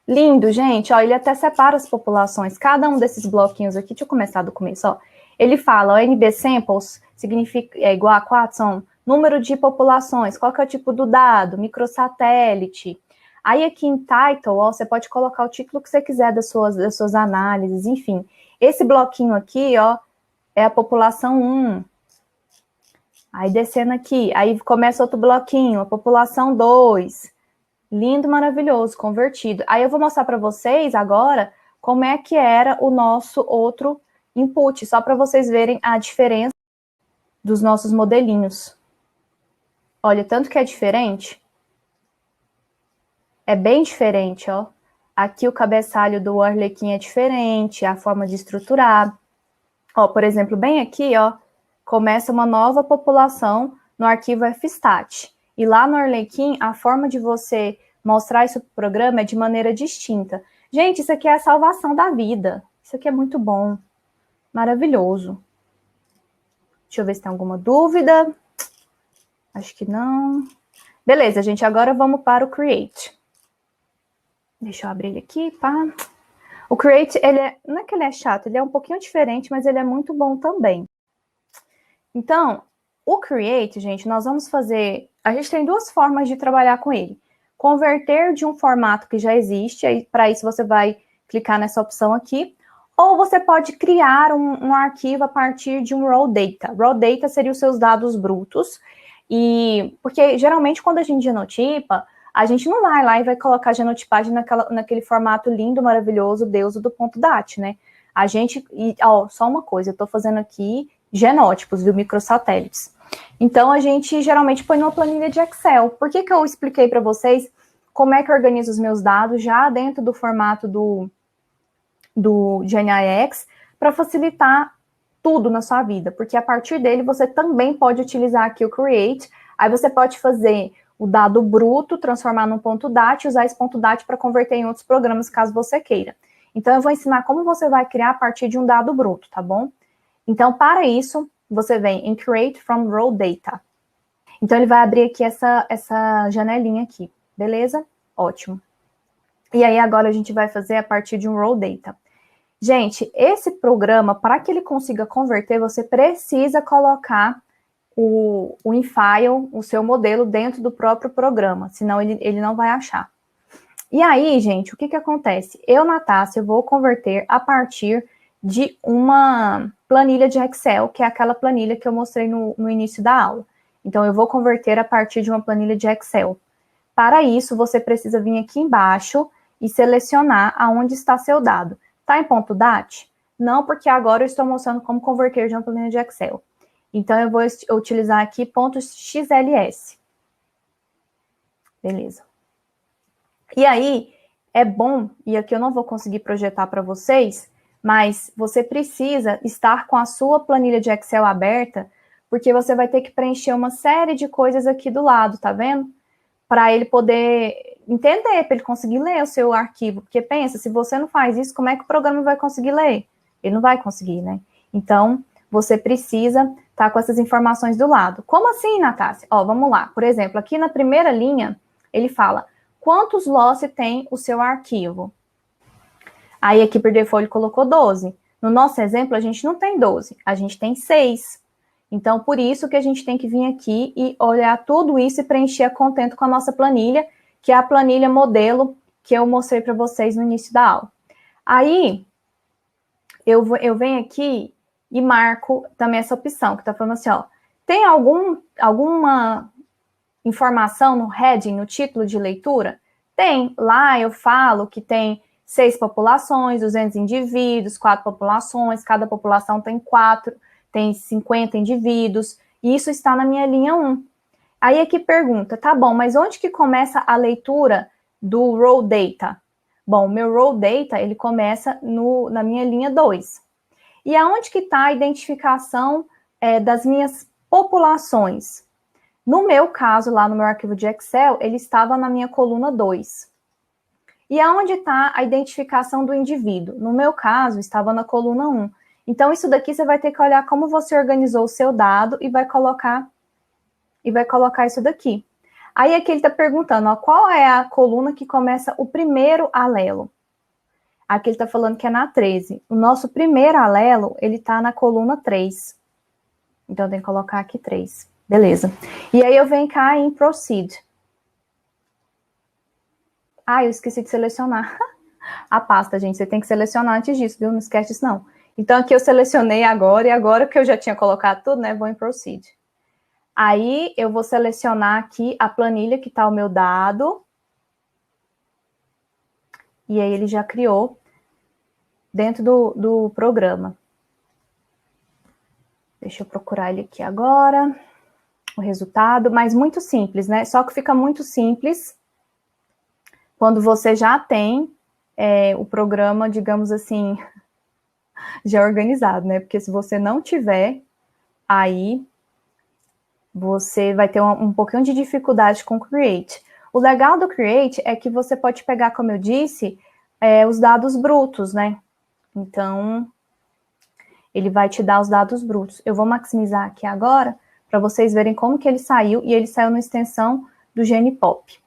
Lindo, gente. Ó, ele até separa as populações. Cada um desses bloquinhos aqui, deixa eu começar do começo, ó. Ele fala, ó, NB Samples significa, é igual a 4, são número de populações, qual que é o tipo do dado, microsatélite. Aí aqui em Title, ó, você pode colocar o título que você quiser das suas análises, enfim. Esse bloquinho aqui, ó, é a população 1. Aí descendo aqui, aí começa outro bloquinho, a população 2. Lindo, maravilhoso, convertido. Aí eu vou mostrar para vocês agora como é que era o nosso outro input, só para vocês verem a diferença dos nossos modelinhos. Olha, tanto que é diferente. É bem diferente, ó. Aqui o cabeçalho do Arlequim é diferente, a forma de estruturar. Ó, por exemplo, bem aqui, ó, começa uma nova população no arquivo fstat. E lá no Arlequim, a forma de você mostrar isso para o programa é de maneira distinta. Gente, isso aqui é a salvação da vida. Isso aqui é muito bom. Maravilhoso. Deixa eu ver se tem alguma dúvida. Acho que não. Beleza, gente, agora vamos para o Create. Deixa eu abrir ele aqui, pá. O Create, não é que ele é chato, ele é um pouquinho diferente, mas ele é muito bom também. Então, o Create, gente, nós vamos fazer... A gente tem duas formas de trabalhar com ele. Converter de um formato que já existe, aí para isso você vai clicar nessa opção aqui, ou você pode criar um arquivo a partir de um raw data. Raw data seria os seus dados brutos, porque geralmente quando a gente genotipa, a gente não vai lá e vai colocar a genotipagem naquele formato lindo, maravilhoso, deuso do .dat, né? A gente, ó, só uma coisa, eu estou fazendo aqui genótipos, viu, microsatélites. Então, a gente geralmente põe numa planilha de Excel. Por que eu expliquei para vocês como é que eu organizo os meus dados já dentro do formato do GNIX, para facilitar tudo na sua vida, porque a partir dele você também pode utilizar aqui o Create, aí você pode fazer o dado bruto, transformar num .dat e usar esse .dat para converter em outros programas, caso você queira. Então, eu vou ensinar como você vai criar a partir de um dado bruto, tá bom? Então, para isso, você vem em Create from Raw Data. Então, ele vai abrir aqui essa janelinha aqui, beleza? Ótimo. E aí, agora a gente vai fazer a partir de um Raw Data. Gente, esse programa, para que ele consiga converter, você precisa colocar o InFile, o seu modelo, dentro do próprio programa, senão ele não vai achar. E aí, gente, o que acontece? Eu, Natácia, vou converter a partir de uma planilha de Excel, que é aquela planilha que eu mostrei no início da aula. Então, eu vou converter a partir de uma planilha de Excel. Para isso, você precisa vir aqui embaixo e selecionar aonde está seu dado. Está em .dat? Não, porque agora eu estou mostrando como converter de uma planilha de Excel. Então, eu vou utilizar aqui .xls. Beleza. E aí, é bom, e aqui eu não vou conseguir projetar para vocês, mas você precisa estar com a sua planilha de Excel aberta, porque você vai ter que preencher uma série de coisas aqui do lado, tá vendo? Para ele poder entender, para ele conseguir ler o seu arquivo. Porque pensa, se você não faz isso, como é que o programa vai conseguir ler? Ele não vai conseguir, né? Então, você precisa estar com essas informações do lado. Como assim, Natácia? Ó, vamos lá. Por exemplo, aqui na primeira linha, ele fala quantos loss tem o seu arquivo. Aí aqui por default ele colocou 12. No nosso exemplo, a gente não tem 12, a gente tem 6. Então, por isso que a gente tem que vir aqui e olhar tudo isso e preencher a contento com a nossa planilha, que é a planilha modelo que eu mostrei para vocês no início da aula. Aí, eu venho aqui e marco também essa opção, que está falando assim, ó, tem alguma informação no heading, no título de leitura? Tem. Lá eu falo que tem 6 populações, 200 indivíduos, 4 populações, cada população tem 50 indivíduos, e isso está na minha linha 1. Aí aqui pergunta, tá bom, mas onde que começa a leitura do raw data? Bom, meu raw data, ele começa na minha linha 2. E aonde que está a identificação das minhas populações? No meu caso, lá no meu arquivo de Excel, ele estava na minha coluna 2. E aonde está a identificação do indivíduo? No meu caso, estava na coluna 1. Então, isso daqui você vai ter que olhar como você organizou o seu dado e vai colocar isso daqui. Aí aqui ele está perguntando, ó, qual é a coluna que começa o primeiro alelo? Aqui ele está falando que é na 13. O nosso primeiro alelo, ele está na coluna 3. Então, tem que colocar aqui 3. Beleza. E aí eu venho cá em Proceed. Eu esqueci de selecionar a pasta, gente. Você tem que selecionar antes disso, viu? Não esquece disso, não. Então, aqui eu selecionei agora, e agora que eu já tinha colocado tudo, né? Vou em Proceed. Aí, eu vou selecionar aqui a planilha que está o meu dado. E aí, ele já criou dentro do programa. Deixa eu procurar ele aqui agora. O resultado, mas muito simples, né? Só que fica muito simples quando você já tem o programa, digamos assim, já organizado, né? Porque se você não tiver, aí você vai ter um pouquinho de dificuldade com o Create. O legal do Create é que você pode pegar, como eu disse, os dados brutos, né? Então, ele vai te dar os dados brutos. Eu vou maximizar aqui agora, para vocês verem como que ele saiu, e ele saiu na extensão do Genipop.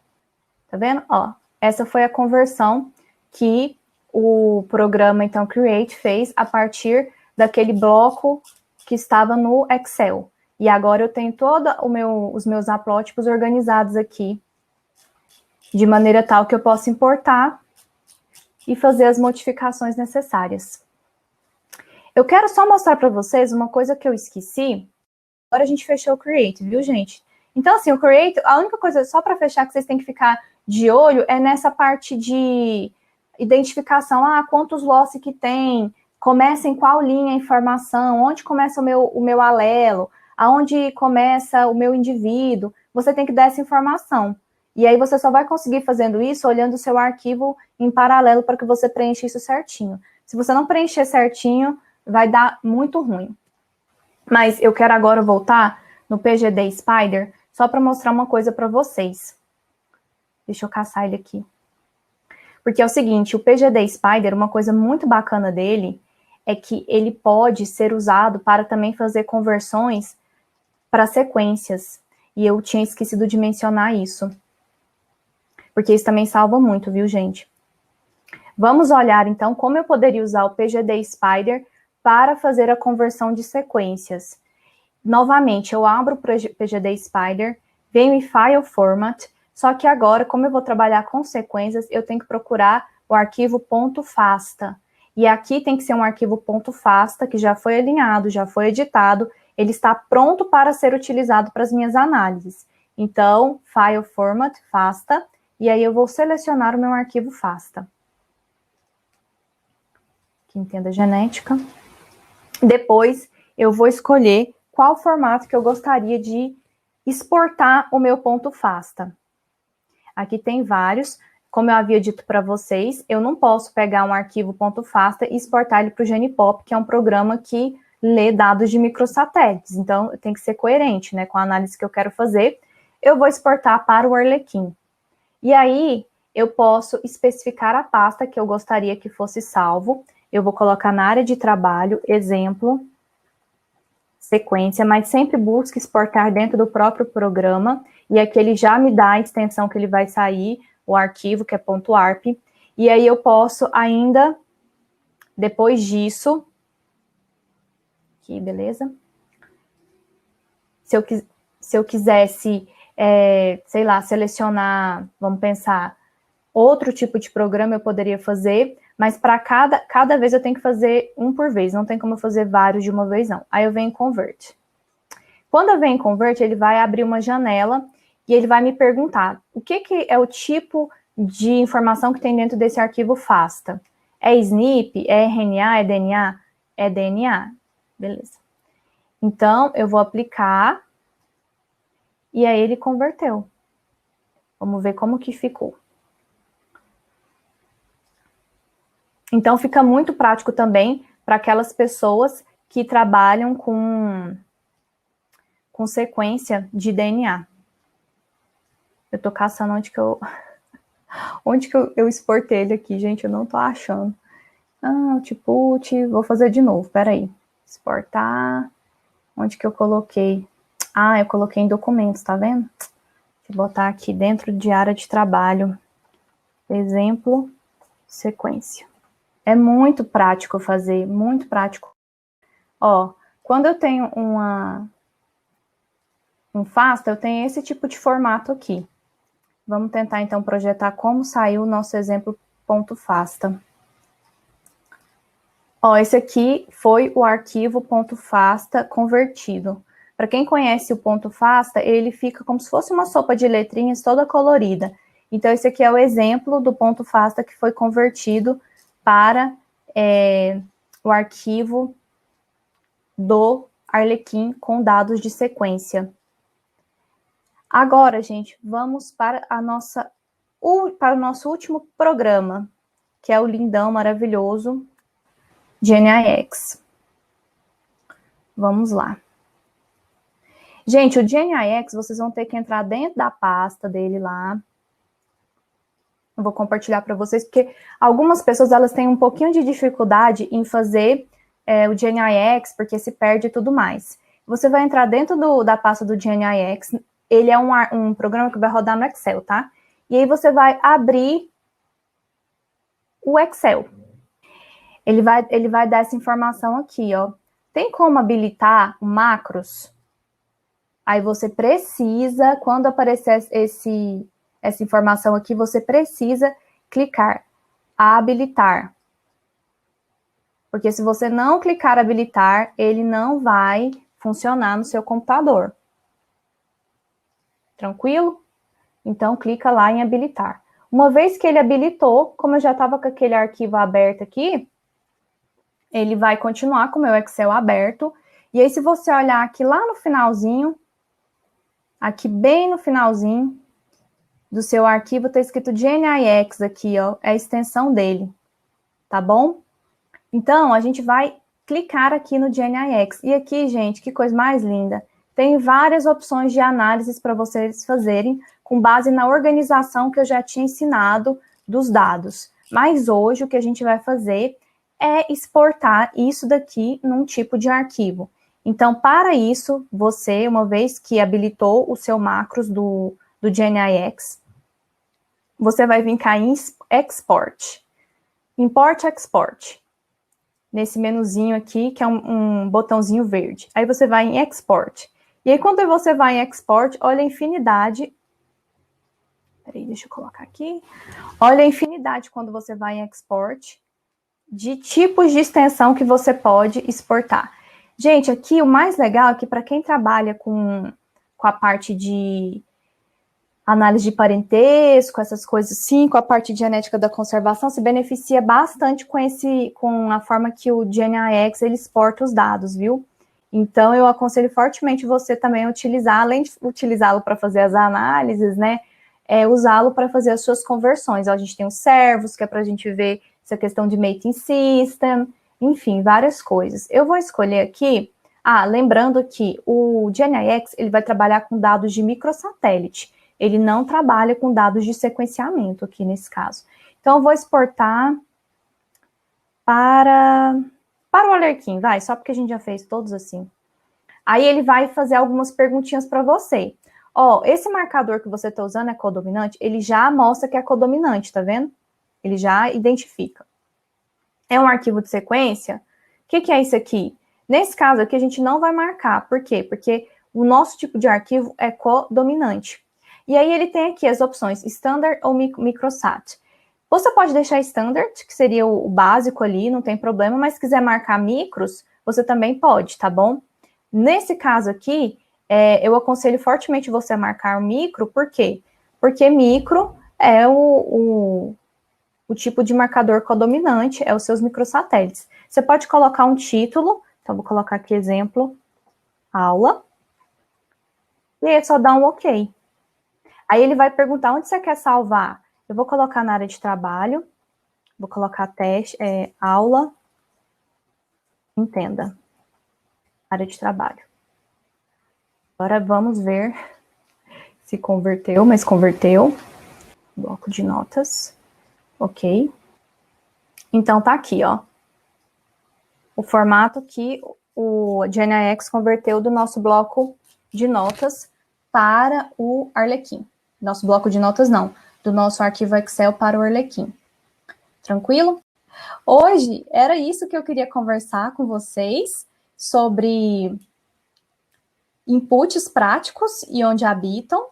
Tá vendo? Ó, essa foi a conversão que o programa, então, Create fez a partir daquele bloco que estava no Excel. E agora eu tenho todos os meus haplótipos organizados aqui, de maneira tal que eu possa importar e fazer as modificações necessárias. Eu quero só mostrar para vocês uma coisa que eu esqueci. Agora a gente fechou o Create, viu, gente? Então, assim, o Create, a única coisa, só para fechar, que vocês têm que ficar de olho, é nessa parte de identificação. Quantos loss que tem, começa em qual linha a informação, onde começa o meu alelo, aonde começa o meu indivíduo. Você tem que dar essa informação. E aí você só vai conseguir fazendo isso olhando o seu arquivo em paralelo para que você preencha isso certinho. Se você não preencher certinho, vai dar muito ruim. Mas eu quero agora voltar no PGD Spider, só para mostrar uma coisa para vocês. Deixa eu caçar ele aqui. Porque é o seguinte, o PGD Spider, uma coisa muito bacana dele, é que ele pode ser usado para também fazer conversões para sequências. E eu tinha esquecido de mencionar isso. Porque isso também salva muito, viu, gente? Vamos olhar, então, como eu poderia usar o PGD Spider para fazer a conversão de sequências. Novamente, eu abro o PGD Spider, venho em File Format, só que agora, como eu vou trabalhar com sequências, eu tenho que procurar o arquivo .fasta. E aqui tem que ser um arquivo .fasta, que já foi alinhado, já foi editado, ele está pronto para ser utilizado para as minhas análises. Então, File Format, FASTA, e aí eu vou selecionar o meu arquivo FASTA. Que entenda genética. Depois, eu vou escolher qual formato que eu gostaria de exportar o meu .fasta. Aqui tem vários. Como eu havia dito para vocês, eu não posso pegar um arquivo .fasta e exportar ele para o Genipop, que é um programa que lê dados de microsatélites. Então, tem que ser coerente, né, com a análise que eu quero fazer. Eu vou exportar para o Arlequim. E aí, eu posso especificar a pasta que eu gostaria que fosse salvo. Eu vou colocar na área de trabalho, exemplo, sequência, mas sempre busque exportar dentro do próprio programa, e aqui ele já me dá a extensão que ele vai sair, o arquivo, que é .arp, e aí eu posso ainda, depois disso, aqui, beleza? Se eu quisesse, sei lá, selecionar, vamos pensar, outro tipo de programa eu poderia fazer, mas para cada vez eu tenho que fazer um por vez, não tem como eu fazer vários de uma vez, não. Aí eu venho em Convert. Quando eu venho em Convert, ele vai abrir uma janela e ele vai me perguntar o que é o tipo de informação que tem dentro desse arquivo FASTA. É SNP? É RNA? É DNA? É DNA. Beleza. Então, eu vou aplicar e aí ele converteu. Vamos ver como que ficou. Então, fica muito prático também para aquelas pessoas que trabalham com sequência de DNA. Eu tô caçando onde que eu exportei ele aqui, gente, eu não tô achando. Output, vou fazer de novo, peraí. Exportar, onde que eu coloquei? Eu coloquei em documentos, tá vendo? Vou botar aqui dentro de área de trabalho. Exemplo, sequência. É muito prático fazer, muito prático. Ó, quando eu tenho um FASTA, eu tenho esse tipo de formato aqui. Vamos tentar, então, projetar como saiu o nosso exemplo .fasta. Ó, esse aqui foi o arquivo .fasta convertido. Para quem conhece o .fasta, ele fica como se fosse uma sopa de letrinhas toda colorida. Então, esse aqui é o exemplo do .fasta que foi convertido para o arquivo do Arlequim com dados de sequência. Agora, gente, vamos para o nosso último programa, que é o lindão maravilhoso GNIX. Vamos lá. Gente, o GNIX, vocês vão ter que entrar dentro da pasta dele lá. Eu vou compartilhar para vocês, porque algumas pessoas elas têm um pouquinho de dificuldade em fazer o GNIX, porque se perde e tudo mais. Você vai entrar dentro da pasta do GNIX, ele é um programa que vai rodar no Excel, tá? E aí você vai abrir o Excel. Ele vai dar essa informação aqui, ó. Tem como habilitar macros? Aí você precisa, quando aparecer essa informação aqui, você precisa clicar habilitar. Porque se você não clicar habilitar, ele não vai funcionar no seu computador. Tranquilo? Então, clica lá em habilitar. Uma vez que ele habilitou, como eu já estava com aquele arquivo aberto aqui, ele vai continuar com o meu Excel aberto. E aí, se você olhar aqui lá no finalzinho, aqui bem no finalzinho do seu arquivo, está escrito GNIX aqui, ó, é a extensão dele, tá bom? Então, a gente vai clicar aqui no GNIX. E aqui, gente, que coisa mais linda. Tem várias opções de análises para vocês fazerem com base na organização que eu já tinha ensinado dos dados. Mas hoje o que a gente vai fazer é exportar isso daqui num tipo de arquivo. Então, para isso, você, uma vez que habilitou o seu macros do GNIX, você vai vir cá em Export. Import Export. Nesse menuzinho aqui, que é um botãozinho verde. Aí você vai em Export. E aí, quando você vai em Export, olha a infinidade. Peraí, deixa eu colocar aqui. Olha a infinidade quando você vai em Export de tipos de extensão que você pode exportar. Gente, aqui o mais legal é que para quem trabalha com a parte de análise de parentesco, essas coisas assim, com a parte de genética da conservação, se beneficia bastante com a forma que o GNIX ele exporta os dados, viu? Então, eu aconselho fortemente você também a utilizar, além de utilizá-lo para fazer as análises, né, usá-lo para fazer as suas conversões. Ó, a gente tem os servos, que é para a gente ver essa questão de mating system, enfim, várias coisas. Eu vou escolher aqui, lembrando que o GNIX, ele vai trabalhar com dados de microsatélite. Ele não trabalha com dados de sequenciamento aqui nesse caso. Então, eu vou exportar para o Arlequim, vai, só porque a gente já fez todos assim. Aí ele vai fazer algumas perguntinhas para você. Ó, esse marcador que você está usando é codominante, ele já mostra que é codominante, tá vendo? Ele já identifica. É um arquivo de sequência? O que é isso aqui? Nesse caso aqui, a gente não vai marcar. Por quê? Porque o nosso tipo de arquivo é codominante. E aí ele tem aqui as opções Standard ou Microsat. Você pode deixar Standard, que seria o básico ali, não tem problema, mas se quiser marcar micros, você também pode, tá bom? Nesse caso aqui, eu aconselho fortemente você a marcar micro, por quê? Porque micro é o tipo de marcador codominante, é os seus microsatélites. Você pode colocar um título, então vou colocar aqui exemplo, aula, e aí é só dar um OK. Aí ele vai perguntar onde você quer salvar. Eu vou colocar na área de trabalho, vou colocar teste, aula, entenda, área de trabalho. Agora vamos ver se converteu, mas converteu. Bloco de notas, OK. Então tá aqui, ó, o formato que o GNIX converteu do nosso bloco de notas para o Arlequim. Nosso bloco de notas não, do nosso arquivo Excel para o Arlequim. Tranquilo? Hoje era isso que eu queria conversar com vocês sobre inputs práticos e onde habitam.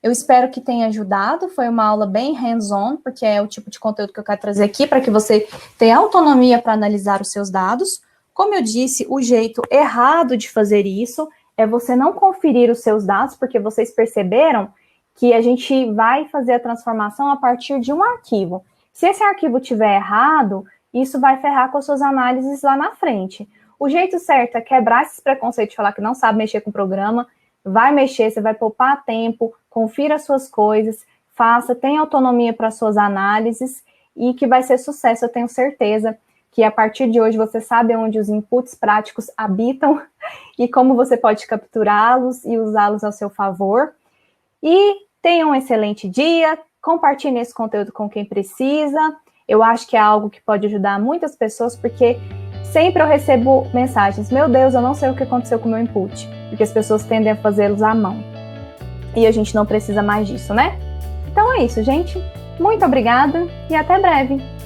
Eu espero que tenha ajudado, foi uma aula bem hands-on, porque é o tipo de conteúdo que eu quero trazer aqui para que você tenha autonomia para analisar os seus dados. Como eu disse, o jeito errado de fazer isso é você não conferir os seus dados, porque vocês perceberam que a gente vai fazer a transformação a partir de um arquivo. Se esse arquivo estiver errado, isso vai ferrar com as suas análises lá na frente. O jeito certo é quebrar esses preconceitos de falar que não sabe mexer com o programa, vai mexer, você vai poupar tempo, confira as suas coisas, faça, tenha autonomia para suas análises e que vai ser sucesso, eu tenho certeza que a partir de hoje você sabe onde os inputs práticos habitam e como você pode capturá-los e usá-los ao seu favor. E tenha um excelente dia, compartilhe esse conteúdo com quem precisa. Eu acho que é algo que pode ajudar muitas pessoas, porque sempre eu recebo mensagens, meu Deus, eu não sei o que aconteceu com o meu input, porque as pessoas tendem a fazê-los à mão. E a gente não precisa mais disso, né? Então é isso, gente. Muito obrigada e até breve.